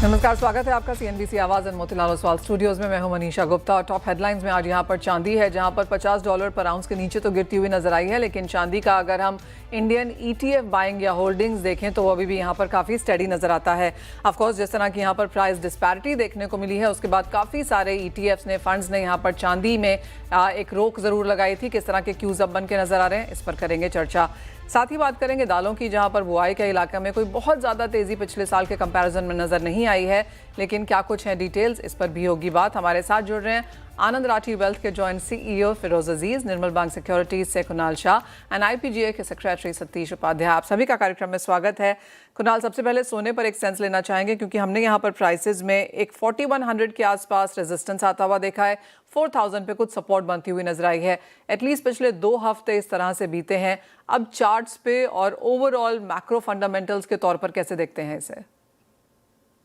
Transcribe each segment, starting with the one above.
नमस्कार, स्वागत है आपका सीएनबीसी आवाज एंड मोतीलाल ओसवाल स्टूडियोज में। मैं हूं मनीषा गुप्ता और टॉप हेडलाइंस में आज यहां पर चांदी है, जहां पर $50 पर आउंस के नीचे तो गिरती हुई नजर आई है, लेकिन चांदी का अगर हम इंडियन ETF बाइंग या होल्डिंग्स देखें तो अभी भी यहां पर काफी स्टडी नजर आता है। ऑफ कोर्स जिस तरह की यहां पर प्राइस डिस्पैरिटी देखने को मिली है, उसके बाद काफी सारे ETFs ने, फंड्स ने यहां पर चांदी में एक रोक जरूर लगाई थी। किस तरह के क्यूज अब बन के नजर आ रहे हैं, इस पर करेंगे चर्चा। साथ ही बात करेंगे दालों की, जहां पर बुआई के इलाके में कोई बहुत ज़्यादा तेज़ी पिछले साल के कंपैरिजन में नज़र नहीं आई है, लेकिन क्या कुछ है डिटेल्स, इस पर भी होगी बात। हमारे साथ जुड़ रहे हैं आनंद राठी वेल्थ के जॉइंट CEO फिरोज अजीज, निर्मल बैंक सिक्योरिटीज से कुणाल शाह एंड IPGA के सेक्रेटरी सतीश उपाध्याय। आप सभी का कार्यक्रम में स्वागत है। कुणाल, सबसे पहले सोने पर एक सेंस लेना चाहेंगे, क्योंकि हमने यहाँ पर प्राइसेस में एक 4100 के आसपास रेजिस्टेंस आता हुआ देखा है, 4000 पे कुछ सपोर्ट बनती हुई नजर आई है। एटलीस्ट पिछले 2 हफ्ते इस तरह से बीते हैं। अब चार्ट्स पे और ओवरऑल मैक्रो फंडामेंटल्स के तौर पर कैसे देखते हैं इसे?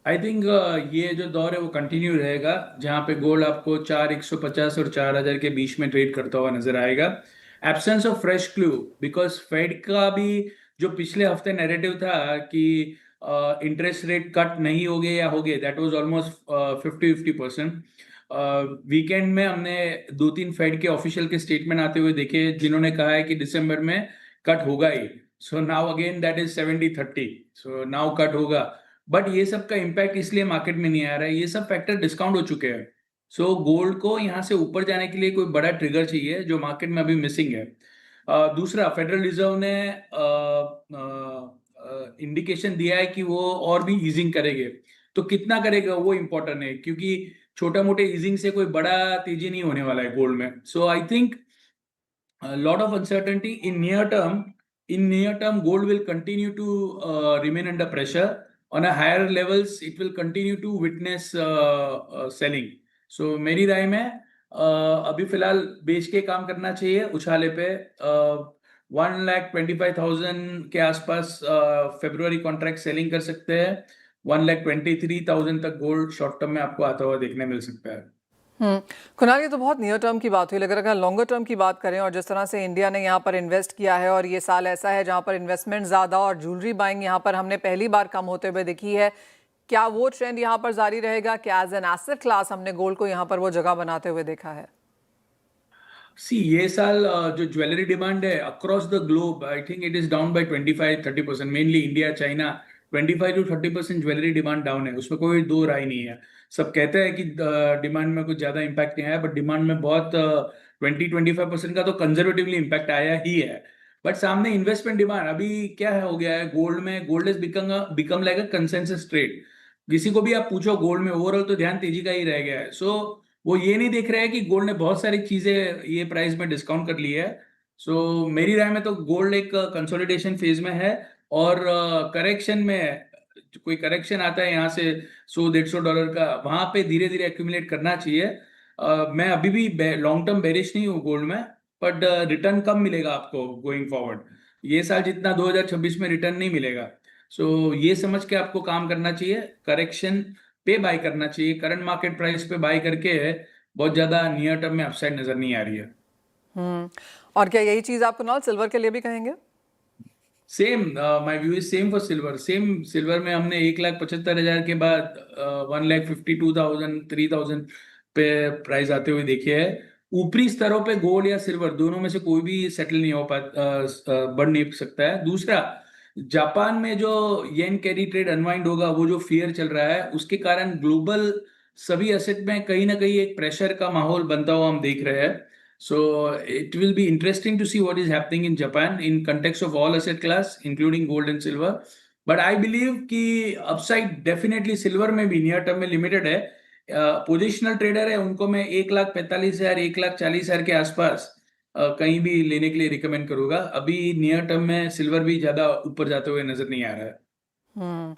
आई थिंक ये जो दौर है वो कंटिन्यू रहेगा, जहां पे गोल्ड आपको 4150 और 4000 के बीच में ट्रेड करता हुआ नजर आएगा। Absence of fresh clue, because Fed का भी जो पिछले हफ्ते नैरेटिव था कि इंटरेस्ट रेट कट नहीं हो गए या हो गए, दैट वाज ऑलमोस्ट 50-50%। वीकेंड में हमने 2-3 फेड के ऑफिशियल के स्टेटमेंट आते हुए देखे, जिन्होंने कहा है कि दिसंबर में कट होगा ही। So now again that is 70-30, so now cut होगा। बट ये सब का इम्पैक्ट इसलिए मार्केट में नहीं आ रहा है, ये सब फैक्टर डिस्काउंट हो चुके हैं। सो गोल्ड को यहाँ से ऊपर जाने के लिए कोई बड़ा ट्रिगर चाहिए, जो मार्केट में अभी मिसिंग है। दूसरा, फेडरल रिजर्व ने इंडिकेशन दिया है कि वो और भी ईजिंग करेंगे, तो कितना करेगा वो इम्पोर्टेंट है, क्योंकि छोटा मोटे ईजिंग से कोई बड़ा तेजी नहीं होने वाला है गोल्ड में। So I think lot of uncertainty in near term. In near term, gold will continue to remain under pressure. On a higher levels, it will continue to witness selling. So मेरी राय में अभी फिलहाल बेच के काम करना चाहिए उछाले पे। 1,25,000 के आसपास फेब्रुअरी कॉन्ट्रैक्ट सेलिंग कर सकते हैं। 1,23,000 तक गोल्ड शॉर्ट टर्म में आपको आता हुआ देखने मिल सकता है। कुणाल, ये तो बहुत नियर टर्म की बात हुई, लेकिन अगर लॉन्गर टर्म की बात करें और जिस तरह से इंडिया ने यहाँ पर इन्वेस्ट किया है, और ये साल ऐसा है जहाँ पर इन्वेस्टमेंट ज़्यादा और ज्वेलरी बाइंग यहाँ पर हमने पहली बार कम होते हुए देखी है, क्या वो ट्रेंड यहाँ पर जारी रहेगा? क्या एज एन एसेट क्लास हमने गोल्ड को यहाँ पर वो जगह बनाते हुए देखा है? ये साल जो ज्वेलरी डिमांड है across the globe, I think it is down by 25-30%। Mainly India, China, 25 to 30% jewellery demand down है, उसमें कोई दो राय नहीं है। सब कहते हैं कि डिमांड में कुछ ज्यादा इम्पैक्ट नहीं आया, बट डिमांड में बहुत 20-25% का तो कंजर्वेटिवली इम्पैक्ट आया ही है। बट सामने इन्वेस्टमेंट डिमांड अभी क्या है, हो गया है गोल्ड में, gold is become like a consensus trade. किसी को भी आप पूछो गोल्ड में ओवरऑल तो ध्यान तेजी का ही रह गया है। सो वो ये नहीं देख रहे हैं कि गोल्ड ने बहुत सारी चीजें ये प्राइस में डिस्काउंट कर ली है। सो मेरी राय में तो गोल्ड एक कंसोलिडेशन फेज में है, और करेक्शन में कोई करेक्शन आता है यहाँ से $100-150 का, वहां पे धीरे धीरे एक्यूमुलेट करना चाहिए। मैं अभी भी लॉन्ग टर्म बेरिश नहीं हूँ गोल्ड में, बट रिटर्न कम मिलेगा आपको गोइंग फॉरवर्ड। ये साल जितना 2026 में रिटर्न नहीं मिलेगा। सो ये समझ के आपको काम करना चाहिए, करेक्शन पे बाय करना चाहिए। करंट मार्केट प्राइस पे बाय करके बहुत ज्यादा नियर टर्म में अपसाइड नजर नहीं आ रही है। और क्या यही चीज़ आप कुणाल सिल्वर के लिए भी कहेंगे? Same, my view is same for silver. Same, silver में हमने 1,75,000 के बाद 1,52,000 3,000 पे प्राइस आते हुए देखे हैं। ऊपरी स्तरों पे गोल्ड या सिल्वर दोनों में से कोई भी सेटल नहीं हो बढ़ नहीं सकता है। दूसरा, जापान में जो येन कैरी ट्रेड अनवाइंड होगा, वो जो फियर चल रहा है, उसके कारण ग्लोबल सभी एसेट में कहीं ना कहीं एक प्रेशर का माहौल बनता हुआ हम देख रहे हैं। So it will be interesting to see what is happening in Japan in context of all asset class, including gold and silver. But I believe कि upside definitely silver में भी नियर टर्म में लिमिटेड है। Positional trader है, उनको मैं 1,45,000 1,40,000 के आसपास कहीं भी लेने के लिए रिकमेंड करूंगा। अभी नियर टर्म में सिल्वर भी ज्यादा ऊपर जाते हुए नजर नहीं आ रहा है। हम्म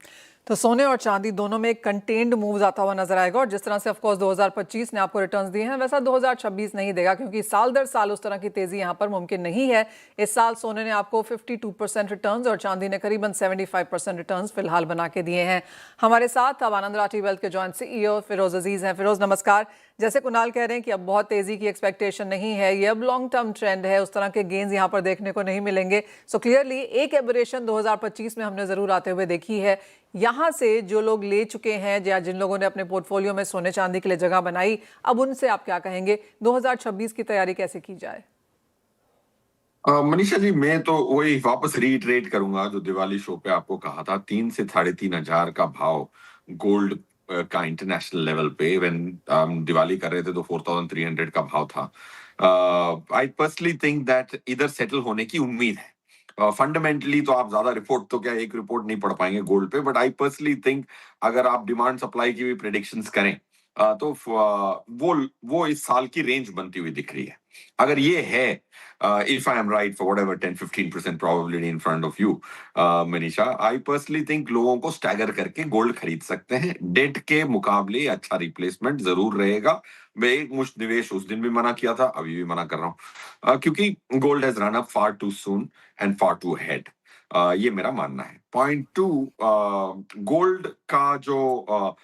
तो सोने और चांदी दोनों में एक कंटेन्ड मूव आता हुआ नजर आएगा, और जिस तरह से ऑफ कोर्स 2025 ने आपको रिटर्न्स दिए हैं, वैसा 2026 नहीं देगा, क्योंकि साल दर साल उस तरह की तेजी यहां पर मुमकिन नहीं है। इस साल सोने ने आपको 52% रिटर्न्स और चांदी ने करीबन 75% रिटर्न्स फिलहाल बना के दिए हैं। हमारे साथ अब आनंद राठी वेल्थ के जॉइंट CEO फिरोज अजीज हैं। फिरोज, नमस्कार। जैसे कुणाल कह रहे हैं कि अब बहुत तेजी की एक्सपेक्टेशन नहीं है, ये अब लॉन्ग टर्म ट्रेंड है, उस तरह के गेन्स यहाँ पर देखने को नहीं मिलेंगे। सो क्लियरली एक एबरेशन 2025 में हमने जरूर आते हुए देखी है। यहाँ से जो लोग ले चुके हैं या जिन लोगों ने अपने पोर्टफोलियो में सोने चांदी के लिए जगह बनाई, अब उनसे आप क्या कहेंगे? 2026 की तैयारी कैसे की जाए? मनीषा जी, मैं तो वही वापस रीइटरेट करूंगा जो दिवाली शो पे आपको कहा था। 3 से 3,500 का भाव गोल्ड का इंटरनेशनल लेवल पे व्हेन दिवाली कर रहे थे तो 4,300 का भाव था। आई पर्सनली थिंक दैट इधर सेटल होने की उम्मीद है। फंडामेंटली तो आप ज्यादा रिपोर्ट तो क्या एक रिपोर्ट नहीं पढ़ पाएंगे गोल्ड पे, बट आई पर्सनली थिंक अगर आप डिमांड सप्लाई की भी प्रेडिक्शंस करें तो वो इस साल की रेंज बनती हुई दिख रही है। अगर ये है, if I am right for whatever 10-15% probability in front of you, Manisha, I personally think लोगों को स्टैगर करके गोल्ड खरीद सकते हैं। डेट के मुकाबले अच्छा रिप्लेसमेंट जरूर रहेगा। मैं एक मुश्त निवेश उस दिन भी मना किया था, अभी भी मना कर रहा हूँ, क्योंकि gold has run up far too soon and far too head. ये मेरा मानना है। पॉइंट टू, गोल्ड का जो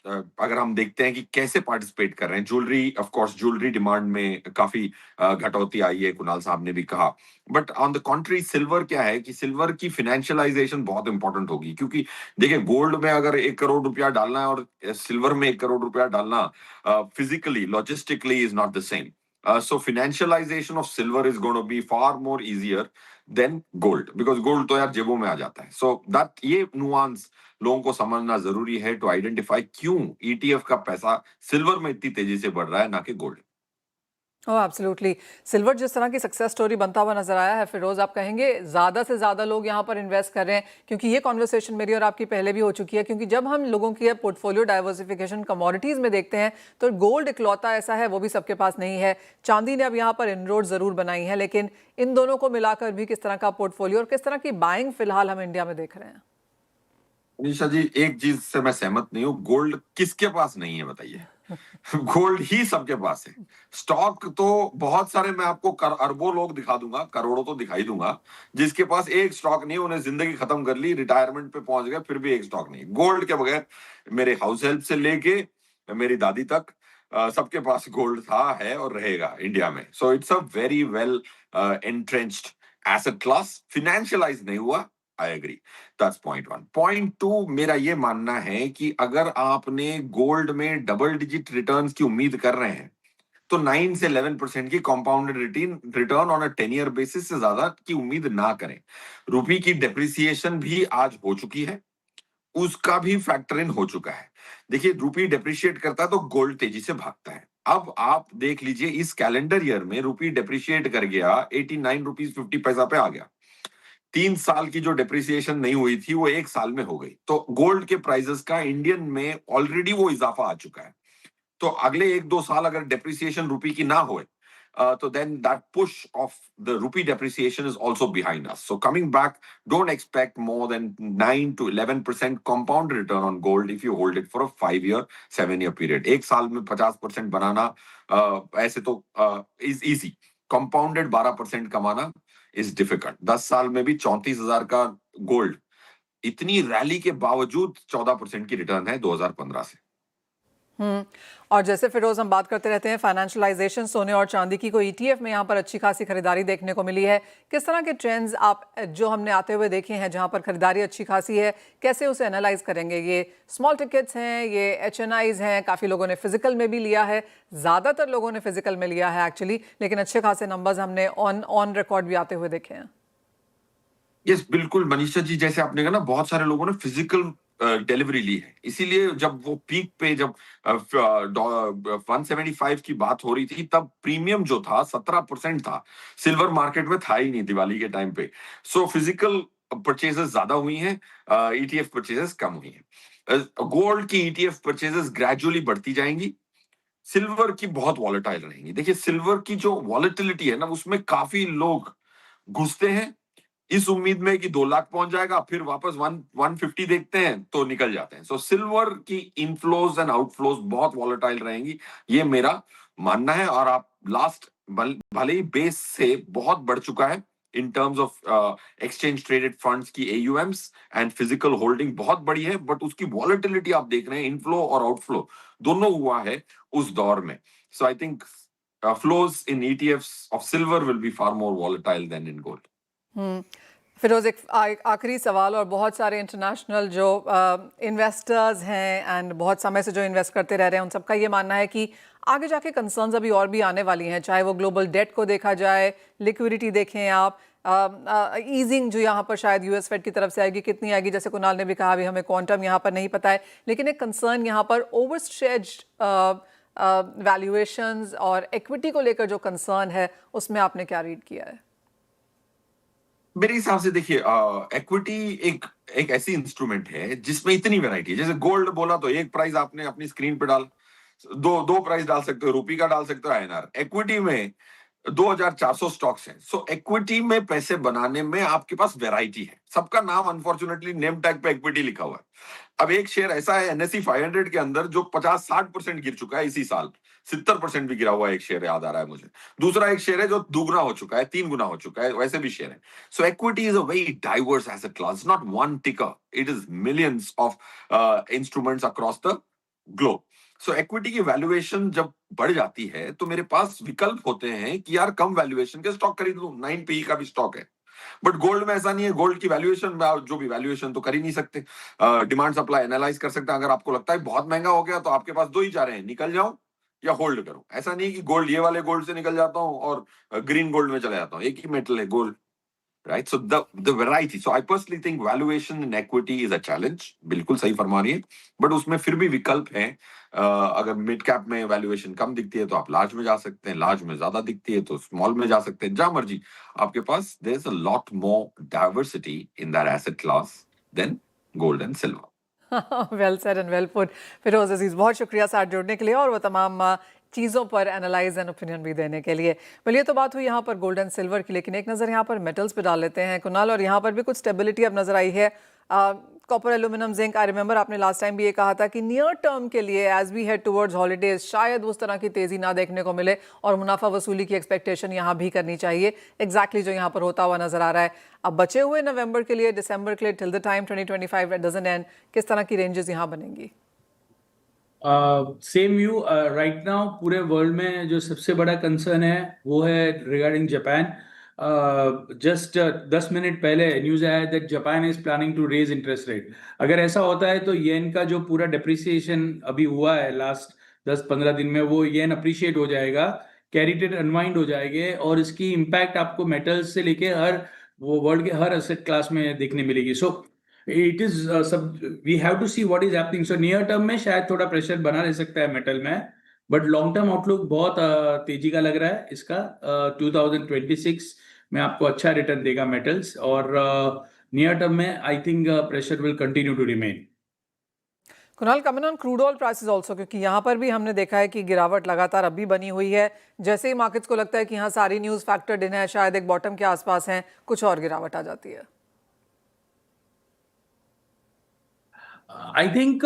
अगर हम देखते हैं कि कैसे पार्टिसिपेट कर रहे हैं, jewellery, of course jewellery demand में काफी घटौती आई है, कुणाल साहब ने भी कहा। बट ऑन द कॉन्ट्री सिल्वर क्या है कि सिल्वर की फाइनेंशियलाइजेशन बहुत इंपॉर्टेंट होगी, क्योंकि देखिए गोल्ड में अगर 1 करोड़ रुपया डालना है और सिल्वर में 1 करोड़ रुपया डालना physically logistically is not the same. So financialization of silver is going to be far more easier than gold, because gold तो यार जेबों में आ जाता है। So that ये nuance लोगों को समझना जरूरी है टू आइडेंटिफाई क्यों ईटीएफ का पैसा सिल्वर में इतनी तेजी से बढ़ रहा है, ना कि गोल्ड। ओह एब्सोल्युटली। सिल्वर जिस तरह की सक्सेस स्टोरी बनता हुआ नजर आया है, फिरोज, आप कहेंगे ज़्यादा से ज़्यादा लोग यहाँ पर इन्वेस्ट कर रहे हैं? क्योंकि ये कॉन्वर्सेशन मेरी और आपकी पहले भी हो चुकी है, क्योंकि जब हम लोगों की पोर्टफोलियो डाइवर्सिफिकेशन कमोडिटीज़ में देखते हैं तो गोल्ड इकलौता ऐसा है, वो भी सबके पास नहीं है। चांदी ने अब यहाँ पर इनरोड ज़रूर बनाई है, लेकिन इन दोनों को मिलाकर भी किस तरह का पोर्टफोलियो और किस तरह की बाइंग फिलहाल हम इंडिया में देख रहे हैं? निशा जी, एक चीज से मैं सहमत नहीं हूँ। गोल्ड किसके पास नहीं है बताइए? गोल्ड ही सबके पास है। स्टॉक तो बहुत सारे मैं आपको अरबों लोग दिखा दूंगा, करोड़ों तो दिखाई दूंगा, जिसके पास एक स्टॉक नहीं, उन्हें जिंदगी खत्म कर ली, रिटायरमेंट पे पहुंच गए, फिर भी एक स्टॉक नहीं। गोल्ड के बगैर मेरे हाउस हेल्प से लेके मेरी दादी तक सबके पास गोल्ड था, है और रहेगा इंडिया में। So it's a very well entrenched asset class. Financialise नहीं हुआ, I agree, that's point one. Point two, मेरा ये मानना है कि अगर आपने गोल्ड में डबल डिजिट रिटर्न्स की उम्मीद कर रहे हैं तो 9 से 11% की compounded return on a 10 year basis से ज्यादा की उम्मीद ना करें। रुपी की डेप्रिसिएशन भी आज हो चुकी है, उसका भी फैक्टर इन हो चुका है। देखिए, रुपी डेप्रिशिएट करता है तो गोल्ड तेजी से भागता है। अब आप देख लीजिए, इस कैलेंडर ईयर में रुपी डेप्रिशिएट कर गया, 89 रुपीज 50 पैसा पे आ गया। 3 साल की जो डेप्रिसिएशन नहीं हुई थी वो 1 साल में हो गई। तो गोल्ड के प्राइसेस का इंडियन में ऑलरेडी वो इजाफा आ चुका है। तो अगले 1-2 साल अगर डेप्रिसिएशन रुपी की ना हो, तो then that push of the rupee depreciation is also behind us. So coming back, don't expect more than 9 to 11% compound return on gold if you hold it for a 5 year 7 year period. एक साल में 50% बनाना ऐसे तो is easy, compounded 12% कमाना is difficult. 10 साल में भी 34,000 का गोल्ड, इतनी रैली के बावजूद 14% की रिटर्न है 2015 से। और जैसे फिरोज हम बात करते रहते हैं फाइनेंशियलाइजेशन सोने और चांदी की, कोई ईटीएफ में यहाँ पर अच्छी खासी खरीदारी देखने को मिली है। किस तरह के ट्रेंड्स आप जो हमने आते हुए देखे हैं जहाँ पर खरीदारी अच्छी खासी है, कैसे उसे एनालाइज करेंगे? ये स्मॉल टिकट्स हैं, ये एचएनआईज हैं, काफ़ी लोगों ने फिजिकल में भी लिया है, ज़्यादातर लोगों ने फिजिकल में लिया है एक्चुअली, लेकिन अच्छे खासे नंबर्स हमने ऑन रिकॉर्ड भी आते हुए देखे हैं। यस, बिल्कुल मनीषा जी, जैसे आपने कहा ना, बहुत सारे लोगों ने फिजिकल डिलीवरी ली है। इसीलिए जब वो पीक पे, जब 175 की बात हो रही थी, तब प्रीमियम जो था 17% था। सिल्वर मार्केट में था ही नहीं दिवाली के टाइम पे। सो फिजिकल परचेजेस ज्यादा हुई हैं, ईटीएफ परचेजेस कम हुई हैं। गोल्ड की ईटीएफ परचेजेस ग्रेजुअली बढ़ती जाएंगी, सिल्वर की बहुत वॉलेटाइल रहेंगी। देखिए, सिल्वर की जो वॉलेटिलिटी है ना, उसमें काफी लोग घुसते हैं इस उम्मीद में कि 2 लाख पहुंच जाएगा, फिर वापस 150 देखते हैं तो निकल जाते हैं। सो सिल्वर की इनफ्लोज एंड आउटफ्लोज बहुत वॉलेटाइल रहेंगी, ये मेरा मानना है। और आप लास्ट, भले ही बेस से बहुत बढ़ चुका है, in terms of exchange traded funds की AUMs एंड फिजिकल होल्डिंग बहुत बड़ी है, बट उसकी वॉलेटिलिटी आप देख रहे हैं, इनफ्लो और आउटफ्लो दोनों हुआ है उस दौर में. So I think flows in ETFs of silver will be far more volatile than in gold. Firoz, एक आखिरी सवाल, और बहुत सारे इंटरनेशनल जो इन्वेस्टर्स हैं एंड बहुत समय से जो इन्वेस्ट करते रह रहे हैं, उन सबका ये मानना है कि आगे जाके कंसर्न्स अभी और भी आने वाली हैं, चाहे वो ग्लोबल डेट को देखा जाए, लिक्विडिटी देखें आप, ईजिंग जो यहाँ पर शायद US फेड की तरफ से आएगी, कितनी आएगी, जैसे कुणाल ने भी कहा अभी हमें क्वांटम यहाँ पर नहीं पता है, लेकिन एक कंसर्न यहाँ पर ओवरस्ट्रेच्ड वैल्यूएशंस और इक्विटी को लेकर जो कंसर्न है, उसमें आपने क्या रीड किया है? मेरे हिसाब से देखिए, इक्विटी एक ऐसी इंस्ट्रूमेंट है जिसमें इतनी वैरायटी है. जैसे गोल्ड बोला तो एक प्राइस आपने अपनी स्क्रीन पे दो प्राइस डाल सकते हो, रुपी का डाल सकते हो, INR. इक्विटी में 2400 स्टॉक्स हैं. सो इक्विटी में पैसे बनाने में आपके पास वैरायटी है. सबका नाम अनफॉर्चुनेटली नेम टैग पे इक्विटी लिखा हुआ है. अब एक शेयर ऐसा है NSE 500 के अंदर जो 50-60% गिर चुका है इसी साल, 70% भी गिरा हुआ है एक शेयर, याद आ रहा है मुझे. दूसरा एक शेयर है जो दुगना हो चुका है, 3 गुना हो चुका है, वैसे भी शेयर है. So equity is a very diverse asset class, not one ticker, it is millions of instruments across the globe. So equity की वैल्यूएशन जब बढ़ जाती है तो मेरे पास विकल्प होते हैं कि यार कम वैल्यूएशन के स्टॉक खरीद लूं, 9 PE का भी स्टॉक है. बट गोल्ड में ऐसा नहीं है. गोल्ड की वैल्यूएशन जो भी वैल्यूएशन तो कर ही नहीं सकते. डिमांड सप्लाई एनालाइज कर सकते हैं. अगर आपको लगता है बहुत महंगा हो गया तो आपके पास दो ही चारे हैं, निकल जाओ या होल्ड करो. ऐसा नहीं कि गोल्ड, ये वाले गोल्ड से निकल जाता हूं और ग्रीन गोल्ड में चला जाता हूं. एक ही मेटल है gold, right? So the variety. So I personally think valuation in equity is a challenge. बिल्कुल सही फरमा रही है, बट उसमें फिर भी विकल्प है. अगर मिड कैप में वैल्यूएशन कम दिखती है तो आप लार्ज में जा सकते हैं, लार्ज में ज्यादा दिखती है तो स्मॉल में जा सकते हैं, जहां मर्जी आपके पास. There is a lot more diversity in that asset class than gold and silver. Well said and well put. Firoz Aziz, बहुत शुक्रिया साथ जुड़ने के लिए और वो तमाम चीज़ों पर एनालाइज एंड ओपिनियन भी देने के लिए. well, ये तो बात हुई यहाँ पर गोल्ड एंड सिल्वर की, लेकिन एक नज़र यहाँ पर मेटल्स पे डाल लेते हैं कुणाल, और यहाँ पर भी कुछ स्टेबिलिटी अब नज़र आई है. Copper, aluminium, zinc, I remember आपने लास्ट टाइम भी ये कहा था कि नियर टर्म के लिए as we head towards holidays शायद उस तरह की तेज़ी ना देखने को मिले और मुनाफा वसूली की एक्सपेक्टेशन यहाँ भी करनी चाहिए. एग्जैक्टली जो यहाँ पर होता हुआ नज़र आ रहा है. अब बचे हुए नवंबर के लिए, दिसंबर के लिए, till the time 2025 doesn't end, किस तरह की रेंजेस यहाँ बनेंगी? Same view right now. पूरे वर्ल्ड में जो सबसे बड़ा कंसर्न है वो है रिगार्डिंग जापान. जस्ट 10 मिनट पहले न्यूज आया that Japan is planning to raise interest rate. अगर ऐसा होता है तो येन का जो पूरा डिप्रिसिएशन अभी हुआ है लास्ट 10-15 दिन में, वो येन अप्रिशिएट हो जाएगा, कैरी ट्रेड अनवाइंड हो जाएंगे, और इसकी इम्पैक्ट आपको मेटल्स से लेके वो वर्ल्ड के हर एसेट क्लास में देखने मिलेगी. So it is we have to see what is happening. So near term में शायद थोड़ा प्रेशर बना रह सकता है मेटल में, बट लॉन्ग टर्म आउटलुक बहुत तेजी का लग रहा है इसका. 2026 में आपको अच्छा रिटर्न देगा मेटल्स, और नियर टर्म में I think pressure will continue to remain. Kunal, coming on crude oil prices also, क्योंकि यहाँ पर भी हमने देखा है कि गिरावट लगातार अभी बनी हुई है. जैसे ही मार्केट्स को लगता है कि यहाँ सारी न्यूज़ फैक्टर्ड इन है, शायद एक बॉटम के आसपास हैं, कुछ और गिरावट आ जाती है. आई थिंक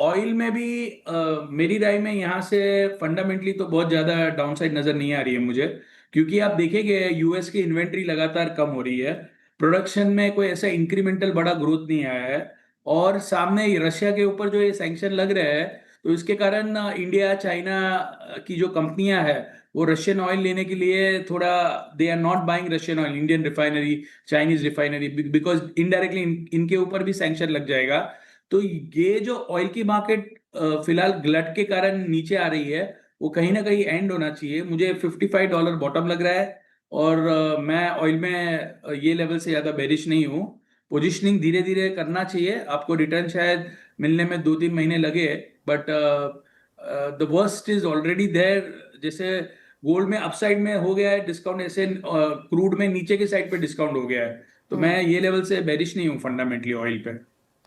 ऑयल में भी मेरी राय में यहाँ से फंडामेंटली तो बहुत ज्यादा डाउनसाइड नजर नहीं आ रही है मुझे, क्योंकि आप देखेंगे यूएस की इन्वेंट्री लगातार कम हो रही है, प्रोडक्शन में कोई ऐसा इंक्रीमेंटल बड़ा ग्रोथ नहीं आया है, और सामने रशिया के ऊपर जो ये सैंक्शन लग रहे हैं तो इसके कारण इंडिया, चाइना की जो कंपनियां हैं वो रशियन ऑयल लेने के लिए थोड़ा they are not buying Russian oil, Indian refinery, Chinese refinery, because indirectly इनके ऊपर भी सैंक्शन लग जाएगा. तो ये जो ऑयल की मार्केट फिलहाल ग्लट के कारण नीचे आ रही है, वो कहीं ना कहीं एंड होना चाहिए. मुझे $55 बॉटम लग रहा है, और मैं ऑयल में ये लेवल से ज्यादा बेरिश नहीं हूँ. पोजिशनिंग धीरे धीरे करना चाहिए. आपको रिटर्न शायद मिलने में 2-3 महीने लगे, but the worst is already there. जैसे गोल्ड में अपसाइड में हो गया है डिस्काउंट, ऐसे क्रूड में नीचे के साइड पे डिस्काउंट हो गया है. तो मैं ये लेवल से बेरिश नहीं हूँ फंडामेंटली ऑयल पे.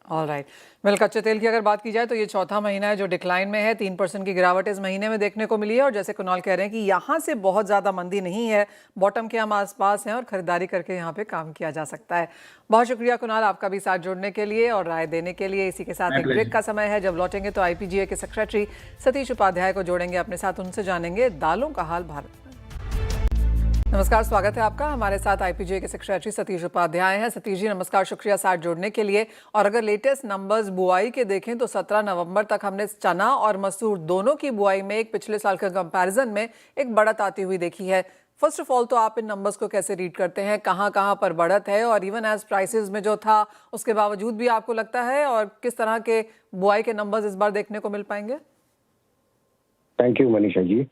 ऑलराइट. वेल, कच्चे तेल की अगर बात की जाए तो ये चौथा महीना है जो डिक्लाइन में है. 3% की गिरावट इस महीने में देखने को मिली है, और जैसे कुणाल कह रहे हैं कि यहाँ से बहुत ज़्यादा मंदी नहीं है, बॉटम के हम आसपास हैं और खरीदारी करके यहाँ पे काम किया जा सकता है. बहुत शुक्रिया कुणाल आपका भी साथ जुड़ने के लिए और राय देने के लिए. इसी के साथ एक ब्रेक का समय है. जब लौटेंगे तो IPGA के सेक्रेटरी सतीश उपाध्याय को जोड़ेंगे अपने साथ, उनसे जानेंगे दालों का हाल भारत में. नमस्कार, स्वागत है आपका। हमारे साथ आईपीजे के सेक्रेटरी सतीश उपाध्याय हैं। सतीश जी नमस्कार, शुक्रिया साथ जुड़ने के लिए। और अगर लेटेस्ट नंबर्स बुआई के देखें तो 17 नवंबर तक हमने चना और मसूर दोनों की बुआई में एक पिछले साल के कंपैरिजन में एक बढ़त आती हुई देखी है। फर्स्ट ऑफ ऑल तो आप इन नंबर्स को कैसे रीड करते हैं, कहाँ पर बढ़त है, और इवन एज प्राइसेस में जो था उसके बावजूद भी आपको लगता है, और किस तरह के बुआई के नंबर्स इस बार देखने को मिल पाएंगे? Thank you Manisha ji.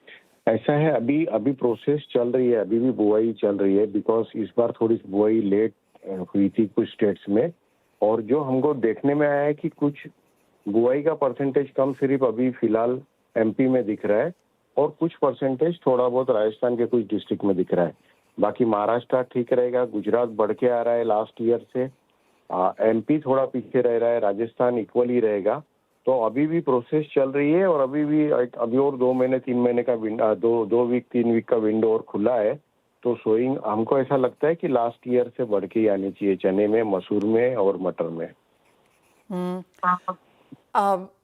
ऐसा है, अभी प्रोसेस चल रही है, अभी भी बुआई चल रही है, बिकॉज इस बार थोड़ी बुआई लेट हुई थी कुछ स्टेट्स में। और जो हमको देखने में आया है कि कुछ बुआई का परसेंटेज कम सिर्फ अभी फिलहाल एमपी में दिख रहा है, और कुछ परसेंटेज थोड़ा बहुत राजस्थान के कुछ डिस्ट्रिक्ट में दिख रहा है। बाकी महाराष्ट्र ठीक रहेगा, गुजरात बढ़ के आ रहा है लास्ट ईयर से, एमपी थोड़ा पीछे रह रहा है, राजस्थान इक्वल ही रहेगा। तो अभी भी प्रोसेस चल रही है, और अभी और 2 महीने 3 महीने का 2 वीक 3 वीक का विंडो और खुला है। तो सोइंग हमको ऐसा लगता है कि लास्ट ईयर से बढ़ के ही आनी चाहिए, चने में, मसूर में और मटर में।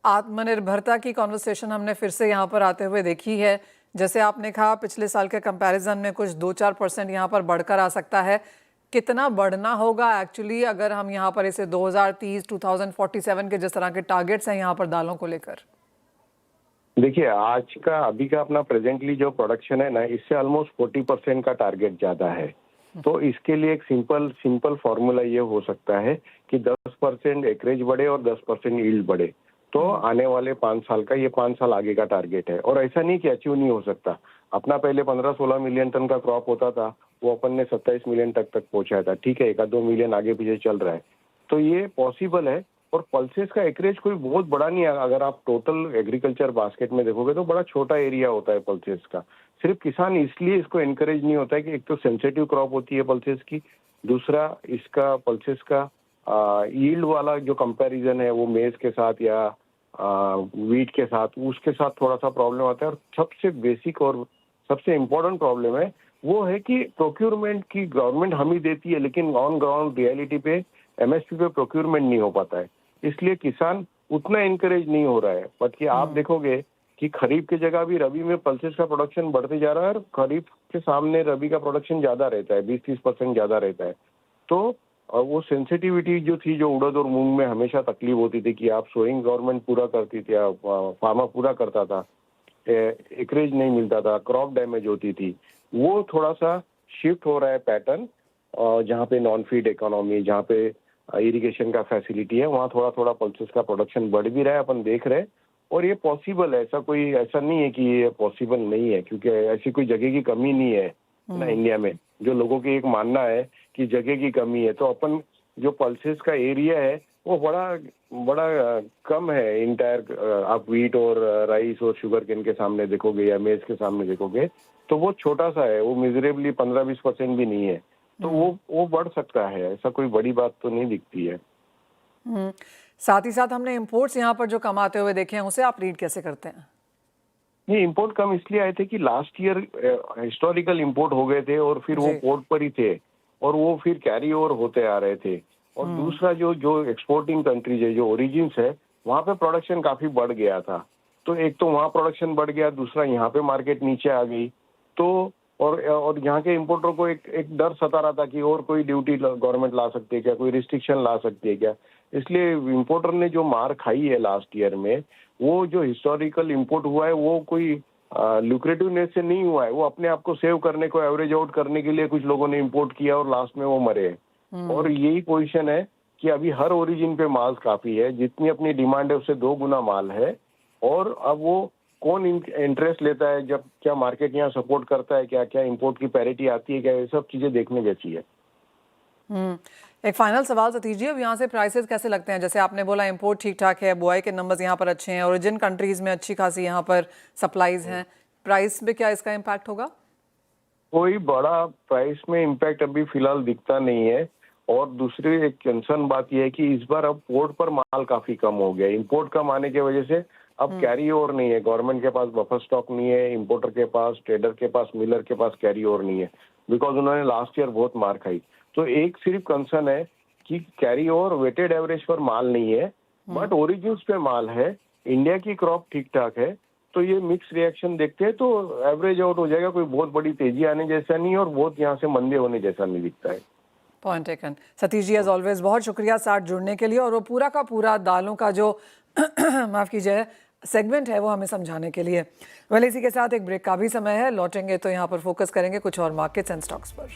आत्मनिर्भरता की कॉन्वर्सेशन हमने फिर से यहाँ पर आते हुए देखी है। जैसे आपने कहा पिछले साल के कंपैरिजन में कुछ 2-4% यहाँ पर बढ़कर आ सकता है। कितना बढ़ना होगा एक्चुअली, अगर हम यहाँ पर इसे 2030 2047 के जिस तरह के टारगेट्स हैं यहाँ पर दालों को लेकर? देखिए, अभी का अपना प्रेजेंटली जो प्रोडक्शन है ना, इससे ऑलमोस्ट 40% का टारगेट ज्यादा है। तो इसके लिए एक सिंपल फॉर्मूला ये हो सकता है कि 10% एकरेज बढ़े और 10% यील्ड बढ़े। तो आने वाले 5 साल का, ये 5 साल आगे का टारगेट है। और ऐसा नहीं कि अचीव नहीं हो सकता। अपना पहले 15-16 मिलियन टन का क्रॉप होता था, वो अपन ने 27 मिलियन तक पहुंचाया था। ठीक है, 1-2 मिलियन आगे पीछे चल रहा है, तो ये पॉसिबल है। और पल्सेस का एकरेज कोई बहुत बड़ा नहीं है। अगर आप टोटल एग्रीकल्चर बास्केट में देखोगे तो बड़ा छोटा एरिया होता है पल्सेस का। सिर्फ किसान इसलिए इसको एनकरेज नहीं होता है कि एक तो सेंसिटिव क्रॉप होती है पल्सेस की, दूसरा इसका पल्सेस का यील्ड वाला जो कंपैरिजन है वो मेज के साथ या वीट के साथ, उसके साथ थोड़ा सा प्रॉब्लम आता है। और सबसे बेसिक और सबसे इम्पोर्टेंट प्रॉब्लम है वो है कि प्रोक्यूरमेंट की गवर्नमेंट हम ही देती है, लेकिन ऑन ग्राउंड रियलिटी पे एमएसपी पे प्रोक्यूरमेंट नहीं हो पाता है। इसलिए किसान उतना इनकरेज नहीं हो रहा है। बट कि आप देखोगे कि खरीफ की जगह भी रबी में पल्सेस का प्रोडक्शन बढ़ते जा रहा है, और खरीफ के सामने रबी का प्रोडक्शन ज्यादा रहता है, 20-30% ज्यादा रहता है। तो वो सेंसिटिविटी जो थी, जो उड़द और मूंग में हमेशा तकलीफ होती थी कि आप सोइंग गवर्नमेंट पूरा करती थी, फार्मर पूरा करता था, एकरेज नहीं मिलता था, क्रॉप डैमेज होती थी, वो थोड़ा सा शिफ्ट हो रहा है पैटर्न। जहाँ पे नॉन फीड इकोनॉमी, जहाँ पे इरिगेशन का फैसिलिटी है, वहाँ थोड़ा थोड़ा पल्सेस का प्रोडक्शन बढ़ भी रहा है, अपन देख रहे हैं। और ये पॉसिबल है, ऐसा नहीं है कि ये पॉसिबल नहीं है, क्योंकि ऐसी कोई जगह की कमी नहीं है ना इंडिया में। जो लोगों की एक मानना है कि जगह की कमी है, तो अपन जो पल्सेस का एरिया है वो बड़ा कम है इंटायर। आप व्हीट और राइस और शुगर केन के सामने देखोगे या मेज के सामने देखोगे तो वो छोटा सा है, वो मिजरेबली 15-20% भी नहीं है। तो वो बढ़ सकता है, ऐसा कोई बड़ी बात तो नहीं दिखती है। साथ ही साथ हमने इंपोर्ट्स यहाँ पर जो कम आते हुए देखे हैं, उसे आप रीड कैसे करते हैं? ये इंपोर्ट कम इसलिए आए थे कि लास्ट ईयर हिस्टोरिकल इंपोर्ट हो गए थे, और फिर वो पोर्ट पर ही थे, और वो फिर कैरी ओवर होते आ रहे थे। और दूसरा जो एक्सपोर्टिंग कंट्रीज है, जो ओरिजिन्स है, वहाँ पे प्रोडक्शन काफी बढ़ गया था। तो एक तो वहाँ प्रोडक्शन बढ़ गया, दूसरा यहाँ पे मार्केट नीचे आ गई। तो और यहाँ के इम्पोर्टर को एक डर सता रहा था कि और कोई ड्यूटी गवर्नमेंट ला सकती है क्या, कोई रिस्ट्रिक्शन ला सकती है क्या। इसलिए इम्पोर्टर ने जो मार खाई है लास्ट ईयर में, वो जो हिस्टोरिकल इंपोर्ट हुआ है वो कोई लुक्रेटिवनेस से नहीं हुआ है, वो अपने आप को सेव करने को, एवरेज आउट करने के लिए कुछ लोगों ने इंपोर्ट किया और लास्ट में वो मरे। और यही पोजीशन है कि अभी हर ओरिजिन पे माल काफी है, जितनी अपनी डिमांड है उससे 2 गुना माल है। और अब वो कौन इंटरेस्ट लेता है, जब क्या मार्केट यहाँ सपोर्ट करता है, क्या क्या इंपोर्ट की पैरिटी आती है क्या, ये सब चीजें देखने जैसी है। एक फाइनल सवाल सतीश जी, अब यहाँ से प्राइसेस कैसे लगते हैं? जैसे आपने बोला इंपोर्ट ठीक ठाक है, बुआई के नंबर्स यहाँ पर अच्छे हैं, ओरिजिन कंट्रीज में अच्छी खासी यहाँ पर सप्लाईज हैं, प्राइस में क्या इसका इम्पैक्ट होगा? कोई बड़ा प्राइस में इम्पैक्ट अभी फिलहाल दिखता नहीं है। और दूसरी एक कंसर्न बात यह है कि इस बार अब पोर्ट पर माल काफी कम हो गया, इंपोर्ट कम आने की वजह से अब कैरी ओवर नहीं है, गवर्नमेंट के पास बफर स्टॉक नहीं है, इंपोर्टर के पास, ट्रेडर के पास, मिलर के पास कैरी ओवर नहीं है, बिकॉज उन्होंने लास्ट ईयर बहुत मार खाई। तो एक सिर्फ कंसर्न है कि कैरी ओवर वेटेड एवरेज पर माल नहीं है, बट ओरिजिन्स पे माल है। इंडिया की क्रॉप ठीक ठाक है, तो ये मिक्स रिएक्शन देखते हैं, तो एवरेज आउट हो जाएगा। कोई बहुत बड़ी तेजी आने जैसा नहीं और बहुत यहाँ से मंदे होने जैसा नहीं दिखता है। Point taken. Satish ji as always बहुत शुक्रिया साथ जुड़ने के लिए और वो पूरा का पूरा दालों का जो माफ़ कीजिए सेगमेंट है वो हमें समझाने के लिए। वेल इसी के साथ एक ब्रेक का भी समय है, लौटेंगे तो यहाँ पर फोकस करेंगे कुछ और मार्केट्स एंड स्टॉक्स पर।